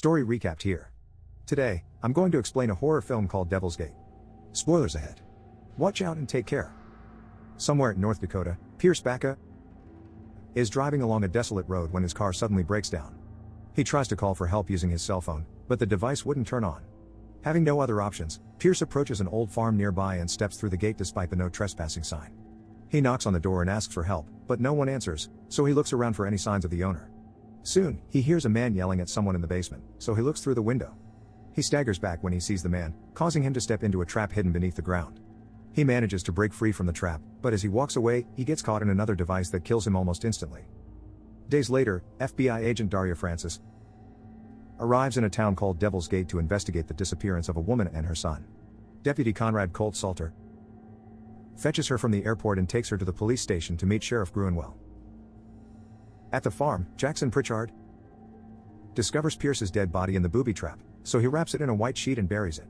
Story recapped here. Today, I'm going to explain a horror film called Devil's Gate. Spoilers ahead. Watch out and take care. Somewhere in North Dakota, Pierce Backa is driving along a desolate road when his car suddenly breaks down. He tries to call for help using his cell phone, but the device wouldn't turn on. Having no other options, Pierce approaches an old farm nearby and steps through the gate despite the no trespassing sign. He knocks on the door and asks for help, but no one answers, so he looks around for any signs of the owner. Soon, he hears a man yelling at someone in the basement, so he looks through the window. He staggers back when he sees the man, causing him to step into a trap hidden beneath the ground. He manages to break free from the trap, but as he walks away, he gets caught in another device that kills him almost instantly. Days later, FBI agent Daria Francis arrives in a town called Devil's Gate to investigate the disappearance of a woman and her son. Deputy Conrad Colt Salter fetches her from the airport and takes her to the police station to meet Sheriff Gruenwell. At the farm, Jackson Pritchard discovers Pierce's dead body in the booby trap, so he wraps it in a white sheet and buries it.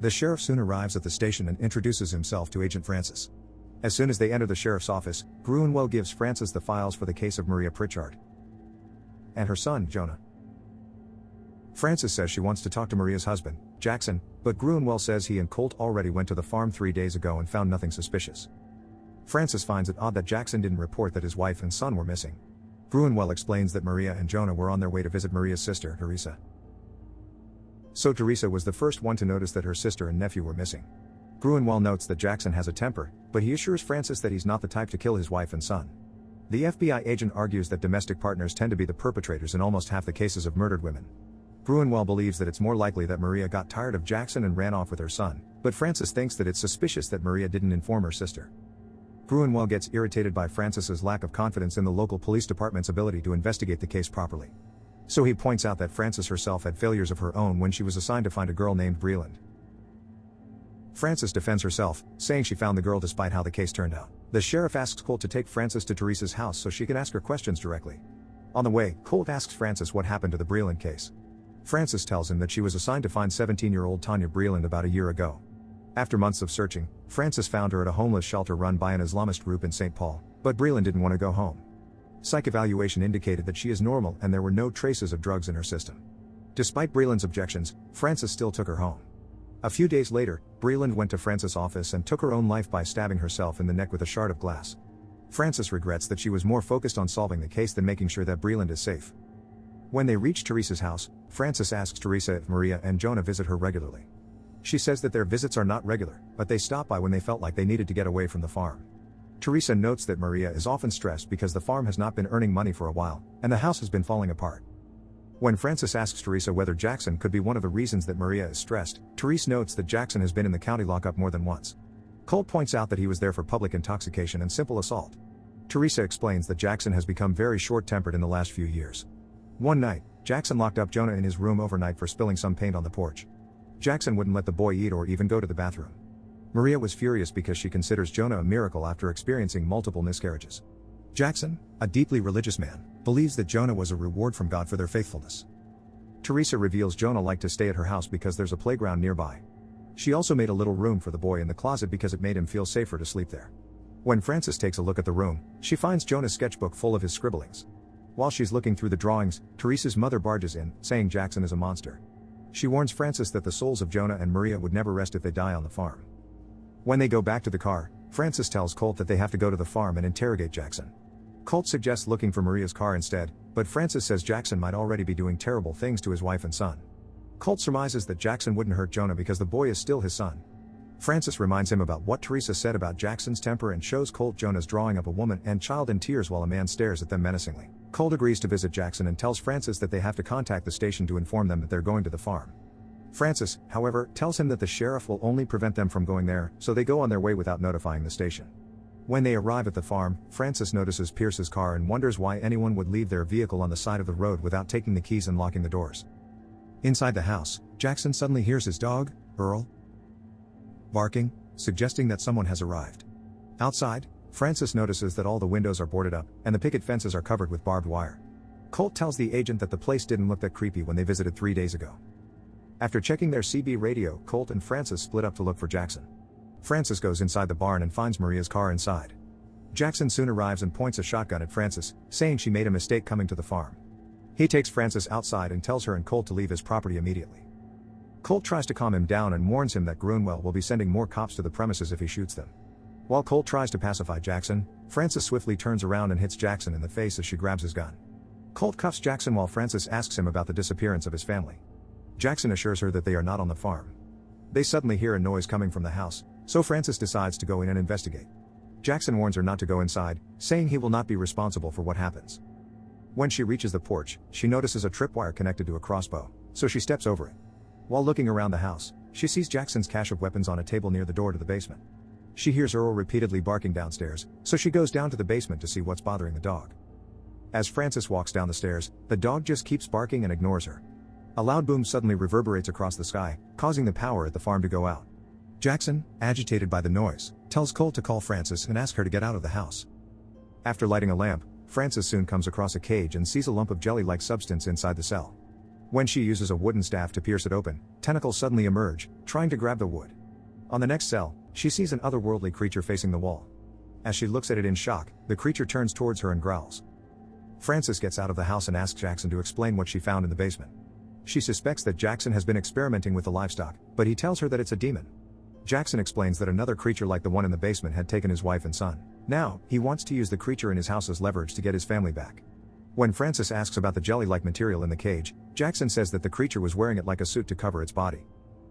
The sheriff soon arrives at the station and introduces himself to Agent Francis. As soon as they enter the sheriff's office, Gruenwell gives Francis the files for the case of Maria Pritchard and her son, Jonah. Francis says she wants to talk to Maria's husband, Jackson, but Gruenwell says he and Colt already went to the farm 3 days ago and found nothing suspicious. Francis finds it odd that Jackson didn't report that his wife and son were missing. Gruenwell explains that Maria and Jonah were on their way to visit Maria's sister, Teresa. So Teresa was the first one to notice that her sister and nephew were missing. Gruenwell notes that Jackson has a temper, but he assures Francis that he's not the type to kill his wife and son. The FBI agent argues that domestic partners tend to be the perpetrators in almost half the cases of murdered women. Gruenwell believes that it's more likely that Maria got tired of Jackson and ran off with her son, but Francis thinks that it's suspicious that Maria didn't inform her sister. Gruenwell gets irritated by Francis's lack of confidence in the local police department's ability to investigate the case properly. So he points out that Francis herself had failures of her own when she was assigned to find a girl named Breland. Francis defends herself, saying she found the girl despite how the case turned out. The sheriff asks Colt to take Francis to Teresa's house so she can ask her questions directly. On the way, Colt asks Francis what happened to the Breland case. Francis tells him that she was assigned to find 17-year-old Tanya Breland about a year ago. After months of searching, Francis found her at a homeless shelter run by an Islamist group in St. Paul, but Breland didn't want to go home. Psych evaluation indicated that she is normal and there were no traces of drugs in her system. Despite Breland's objections, Francis still took her home. A few days later, Breland went to Francis' office and took her own life by stabbing herself in the neck with a shard of glass. Francis regrets that she was more focused on solving the case than making sure that Breland is safe. When they reach Teresa's house, Francis asks Teresa if Maria and Jonah visit her regularly. She says that their visits are not regular, but they stop by when they felt like they needed to get away from the farm. Teresa notes that Maria is often stressed because the farm has not been earning money for a while, and the house has been falling apart. When Francis asks Teresa whether Jackson could be one of the reasons that Maria is stressed, Teresa notes that Jackson has been in the county lockup more than once. Colt points out that he was there for public intoxication and simple assault. Teresa explains that Jackson has become very short-tempered in the last few years. One night, Jackson locked up Jonah in his room overnight for spilling some paint on the porch. Jackson wouldn't let the boy eat or even go to the bathroom. Maria was furious because she considers Jonah a miracle after experiencing multiple miscarriages. Jackson, a deeply religious man, believes that Jonah was a reward from God for their faithfulness. Teresa reveals Jonah liked to stay at her house because there's a playground nearby. She also made a little room for the boy in the closet because it made him feel safer to sleep there. When Francis takes a look at the room, she finds Jonah's sketchbook full of his scribblings. While she's looking through the drawings, Teresa's mother barges in, saying Jackson is a monster. She warns Francis that the souls of Jonah and Maria would never rest if they die on the farm. When they go back to the car, Francis tells Colt that they have to go to the farm and interrogate Jackson. Colt suggests looking for Maria's car instead, but Francis says Jackson might already be doing terrible things to his wife and son. Colt surmises that Jackson wouldn't hurt Jonah because the boy is still his son. Francis reminds him about what Teresa said about Jackson's temper and shows Colt Jonah's drawing of a woman and child in tears while a man stares at them menacingly. Colt agrees to visit Jackson and tells Francis that they have to contact the station to inform them that they're going to the farm. Francis, however, tells him that the sheriff will only prevent them from going there, so they go on their way without notifying the station. When they arrive at the farm, Francis notices Pierce's car and wonders why anyone would leave their vehicle on the side of the road without taking the keys and locking the doors. Inside the house, Jackson suddenly hears his dog, Earl, barking, suggesting that someone has arrived. Outside, Francis notices that all the windows are boarded up, and the picket fences are covered with barbed wire. Colt tells the agent that the place didn't look that creepy when they visited 3 days ago. After checking their CB radio, Colt and Francis split up to look for Jackson. Francis goes inside the barn and finds Maria's car inside. Jackson soon arrives and points a shotgun at Francis, saying she made a mistake coming to the farm. He takes Francis outside and tells her and Colt to leave his property immediately. Colt tries to calm him down and warns him that Grunwell will be sending more cops to the premises if he shoots them. While Colt tries to pacify Jackson, Francis swiftly turns around and hits Jackson in the face as she grabs his gun. Colt cuffs Jackson while Francis asks him about the disappearance of his family. Jackson assures her that they are not on the farm. They suddenly hear a noise coming from the house, so Francis decides to go in and investigate. Jackson warns her not to go inside, saying he will not be responsible for what happens. When she reaches the porch, she notices a tripwire connected to a crossbow, so she steps over it. While looking around the house, she sees Jackson's cache of weapons on a table near the door to the basement. She hears Earl repeatedly barking downstairs, so she goes down to the basement to see what's bothering the dog. As Francis walks down the stairs, the dog just keeps barking and ignores her. A loud boom suddenly reverberates across the sky, causing the power at the farm to go out. Jackson, agitated by the noise, tells Colt to call Francis and ask her to get out of the house. After lighting a lamp, Francis soon comes across a cage and sees a lump of jelly-like substance inside the cell. When she uses a wooden staff to pierce it open, tentacles suddenly emerge, trying to grab the wood. On the next cell, she sees an otherworldly creature facing the wall. As she looks at it in shock, the creature turns towards her and growls. Francis gets out of the house and asks Jackson to explain what she found in the basement. She suspects that Jackson has been experimenting with the livestock, but he tells her that it's a demon. Jackson explains that another creature like the one in the basement had taken his wife and son. Now, he wants to use the creature in his house as leverage to get his family back. When Francis asks about the jelly-like material in the cage, Jackson says that the creature was wearing it like a suit to cover its body.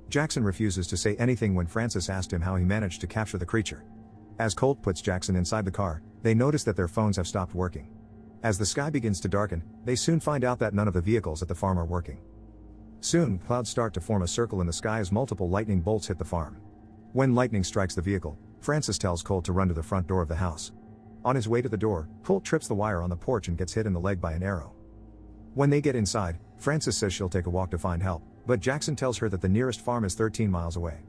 Jackson refuses to say anything when Francis asked him how he managed to capture the creature. As Colt puts Jackson inside the car, they notice that their phones have stopped working. As the sky begins to darken, they soon find out that none of the vehicles at the farm are working. Soon, clouds start to form a circle in the sky as multiple lightning bolts hit the farm. When lightning strikes the vehicle, Francis tells Colt to run to the front door of the house. On his way to the door, Colt trips the wire on the porch and gets hit in the leg by an arrow. When they get inside, Francis says she'll take a walk to find help, but Jackson tells her that the nearest farm is 13 miles away.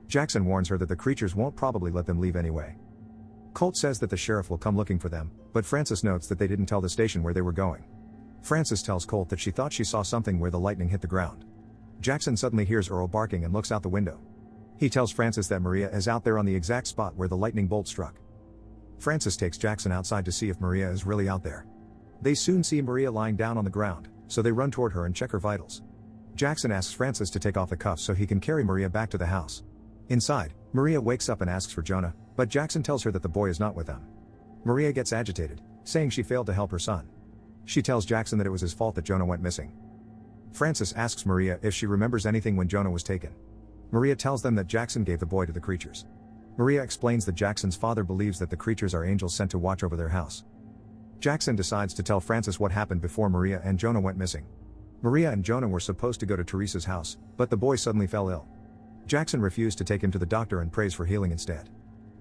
Jackson warns her that the creatures won't probably let them leave anyway. Colt says that the sheriff will come looking for them, but Francis notes that they didn't tell the station where they were going. Francis tells Colt that she thought she saw something where the lightning hit the ground. Jackson suddenly hears Earl barking and looks out the window. He tells Francis that Maria is out there on the exact spot where the lightning bolt struck. Francis takes Jackson outside to see if Maria is really out there. They soon see Maria lying down on the ground, so they run toward her and check her vitals. Jackson asks Francis to take off the cuffs so he can carry Maria back to the house. Inside, Maria wakes up and asks for Jonah, but Jackson tells her that the boy is not with them. Maria gets agitated, saying she failed to help her son. She tells Jackson that it was his fault that Jonah went missing. Francis asks Maria if she remembers anything when Jonah was taken. Maria tells them that Jackson gave the boy to the creatures. Maria explains that Jackson's father believes that the creatures are angels sent to watch over their house. Jackson decides to tell Francis what happened before Maria and Jonah went missing. Maria and Jonah were supposed to go to Teresa's house, but the boy suddenly fell ill. Jackson refused to take him to the doctor and prays for healing instead.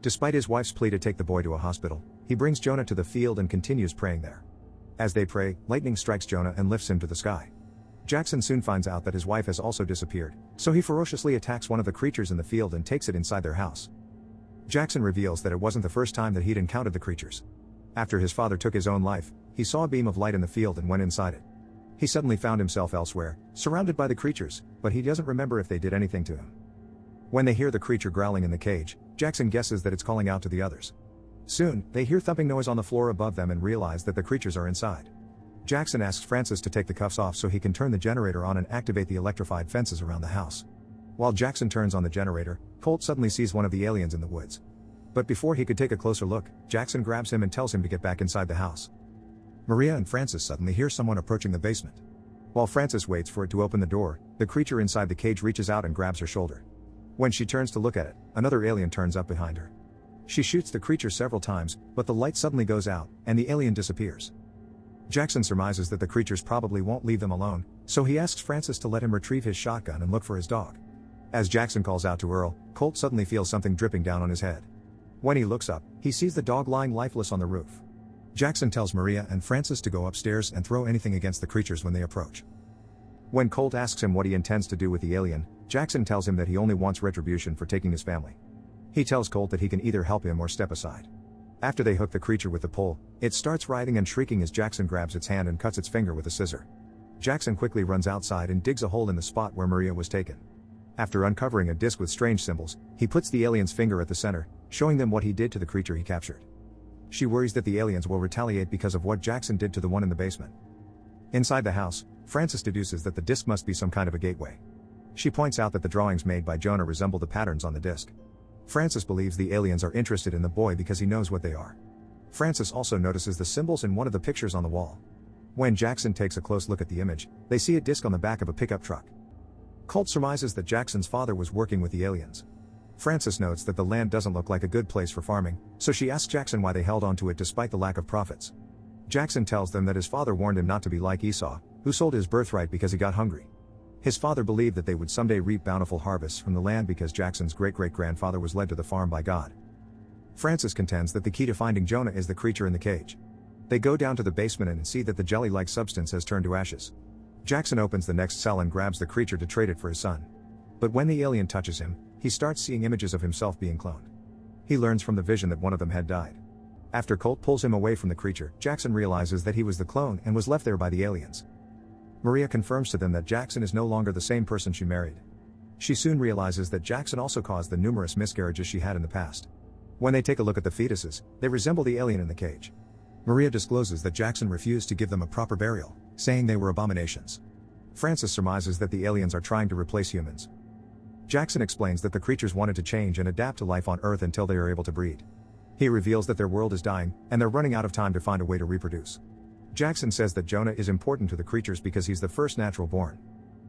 Despite his wife's plea to take the boy to a hospital, he brings Jonah to the field and continues praying there. As they pray, lightning strikes Jonah and lifts him to the sky. Jackson soon finds out that his wife has also disappeared, so he ferociously attacks one of the creatures in the field and takes it inside their house. Jackson reveals that it wasn't the first time that he'd encountered the creatures. After his father took his own life, he saw a beam of light in the field and went inside it. He suddenly found himself elsewhere, surrounded by the creatures, but he doesn't remember if they did anything to him. When they hear the creature growling in the cage, Jackson guesses that it's calling out to the others. Soon, they hear thumping noise on the floor above them and realize that the creatures are inside. Jackson asks Francis to take the cuffs off so he can turn the generator on and activate the electrified fences around the house. While Jackson turns on the generator, Colt suddenly sees one of the aliens in the woods. But before he could take a closer look, Jackson grabs him and tells him to get back inside the house. Maria and Francis suddenly hear someone approaching the basement. While Francis waits for it to open the door, the creature inside the cage reaches out and grabs her shoulder. When she turns to look at it, another alien turns up behind her. She shoots the creature several times, but the light suddenly goes out, and the alien disappears. Jackson surmises that the creatures probably won't leave them alone, so he asks Francis to let him retrieve his shotgun and look for his dog. As Jackson calls out to Earl, Colt suddenly feels something dripping down on his head. When he looks up, he sees the dog lying lifeless on the roof. Jackson tells Maria and Francis to go upstairs and throw anything against the creatures when they approach. When Colt asks him what he intends to do with the alien, Jackson tells him that he only wants retribution for taking his family. He tells Colt that he can either help him or step aside. After they hook the creature with the pole, it starts writhing and shrieking as Jackson grabs its hand and cuts its finger with a scissor. Jackson quickly runs outside and digs a hole in the spot where Maria was taken. After uncovering a disc with strange symbols, he puts the alien's finger at the center, showing them what he did to the creature he captured. She worries that the aliens will retaliate because of what Jackson did to the one in the basement. Inside the house, Frances deduces that the disc must be some kind of a gateway. She points out that the drawings made by Jonah resemble the patterns on the disc. Frances believes the aliens are interested in the boy because he knows what they are. Frances also notices the symbols in one of the pictures on the wall. When Jackson takes a close look at the image, they see a disc on the back of a pickup truck. Colt surmises that Jackson's father was working with the aliens. Frances notes that the land doesn't look like a good place for farming, so she asks Jackson why they held on to it despite the lack of profits. Jackson tells them that his father warned him not to be like Esau, who sold his birthright because he got hungry. His father believed that they would someday reap bountiful harvests from the land because Jackson's great-great-grandfather was led to the farm by God. Frances contends that the key to finding Jonah is the creature in the cage. They go down to the basement and see that the jelly-like substance has turned to ashes. Jackson opens the next cell and grabs the creature to trade it for his son. But when the alien touches him, he starts seeing images of himself being cloned. He learns from the vision that one of them had died. After Colt pulls him away from the creature, Jackson realizes that he was the clone and was left there by the aliens. Maria confirms to them that Jackson is no longer the same person she married. She soon realizes that Jackson also caused the numerous miscarriages she had in the past. When they take a look at the fetuses, they resemble the alien in the cage. Maria discloses that Jackson refused to give them a proper burial, saying they were abominations. Frances surmises that the aliens are trying to replace humans. Jackson explains that the creatures wanted to change and adapt to life on Earth until they are able to breed. He reveals that their world is dying, and they're running out of time to find a way to reproduce. Jackson says that Jonah is important to the creatures because he's the first natural born.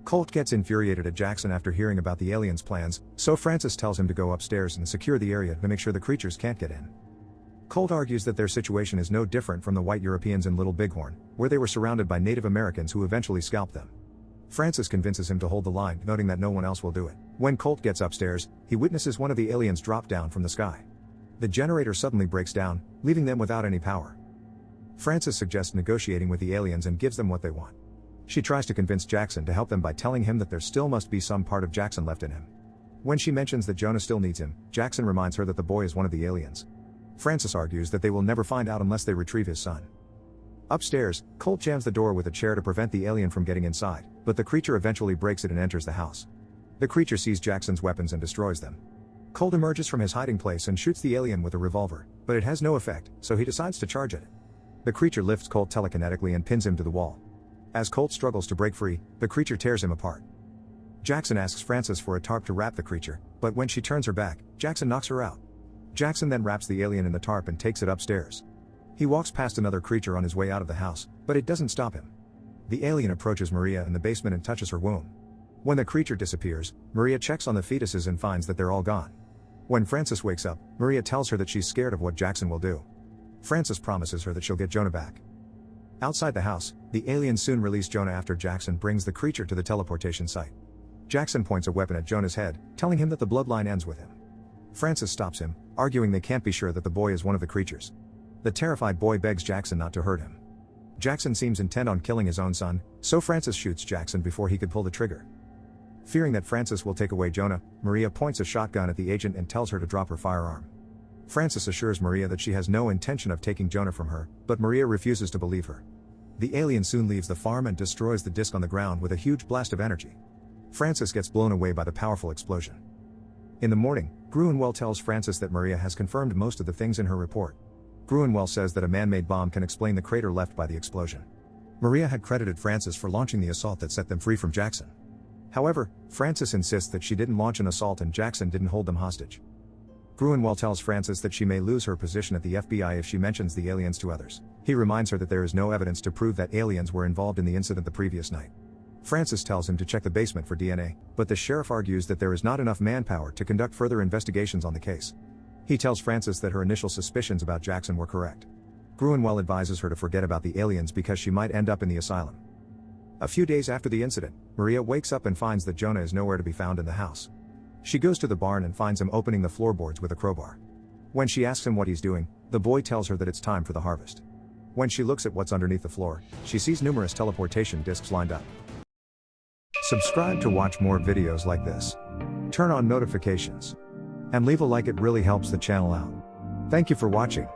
Colt gets infuriated at Jackson after hearing about the aliens' plans, so Frances tells him to go upstairs and secure the area to make sure the creatures can't get in. Colt argues that their situation is no different from the white Europeans in Little Bighorn, where they were surrounded by Native Americans who eventually scalped them. Frances convinces him to hold the line, noting that no one else will do it. When Colt gets upstairs, he witnesses one of the aliens drop down from the sky. The generator suddenly breaks down, leaving them without any power. Frances suggests negotiating with the aliens and gives them what they want. She tries to convince Jackson to help them by telling him that there still must be some part of Jackson left in him. When she mentions that Jonah still needs him, Jackson reminds her that the boy is one of the aliens. Frances argues that they will never find out unless they retrieve his son. Upstairs, Colt jams the door with a chair to prevent the alien from getting inside, but the creature eventually breaks it and enters the house. The creature sees Jackson's weapons and destroys them. Colt emerges from his hiding place and shoots the alien with a revolver, but it has no effect, so he decides to charge at it. The creature lifts Colt telekinetically and pins him to the wall. As Colt struggles to break free, the creature tears him apart. Jackson asks Frances for a tarp to wrap the creature, but when she turns her back, Jackson knocks her out. Jackson then wraps the alien in the tarp and takes it upstairs. He walks past another creature on his way out of the house, but it doesn't stop him. The alien approaches Maria in the basement and touches her womb. When the creature disappears, Maria checks on the fetuses and finds that they're all gone. When Frances wakes up, Maria tells her that she's scared of what Jackson will do. Frances promises her that she'll get Jonah back. Outside the house, the aliens soon release Jonah after Jackson brings the creature to the teleportation site. Jackson points a weapon at Jonah's head, telling him that the bloodline ends with him. Frances stops him, arguing they can't be sure that the boy is one of the creatures. The terrified boy begs Jackson not to hurt him. Jackson seems intent on killing his own son, so Frances shoots Jackson before he could pull the trigger. Fearing that Frances will take away Jonah, Maria points a shotgun at the agent and tells her to drop her firearm. Frances assures Maria that she has no intention of taking Jonah from her, but Maria refuses to believe her. The alien soon leaves the farm and destroys the disc on the ground with a huge blast of energy. Frances gets blown away by the powerful explosion. In the morning, Gruenwell tells Frances that Maria has confirmed most of the things in her report. Gruenwell says that a man-made bomb can explain the crater left by the explosion. Maria had credited Frances for launching the assault that set them free from Jackson. However, Frances insists that she didn't launch an assault and Jackson didn't hold them hostage. Gruenwell tells Frances that she may lose her position at the FBI if she mentions the aliens to others. He reminds her that there is no evidence to prove that aliens were involved in the incident the previous night. Frances tells him to check the basement for DNA, but the sheriff argues that there is not enough manpower to conduct further investigations on the case. He tells Frances that her initial suspicions about Jackson were correct. Gruenwell advises her to forget about the aliens because she might end up in the asylum. A few days after the incident, Maria wakes up and finds that Jonah is nowhere to be found in the house. She goes to the barn and finds him opening the floorboards with a crowbar. When she asks him what he's doing, the boy tells her that it's time for the harvest. When she looks at what's underneath the floor, she sees numerous teleportation discs lined up. Subscribe to watch more videos like this. Turn on notifications. And leave a like, it really helps the channel out. Thank you for watching.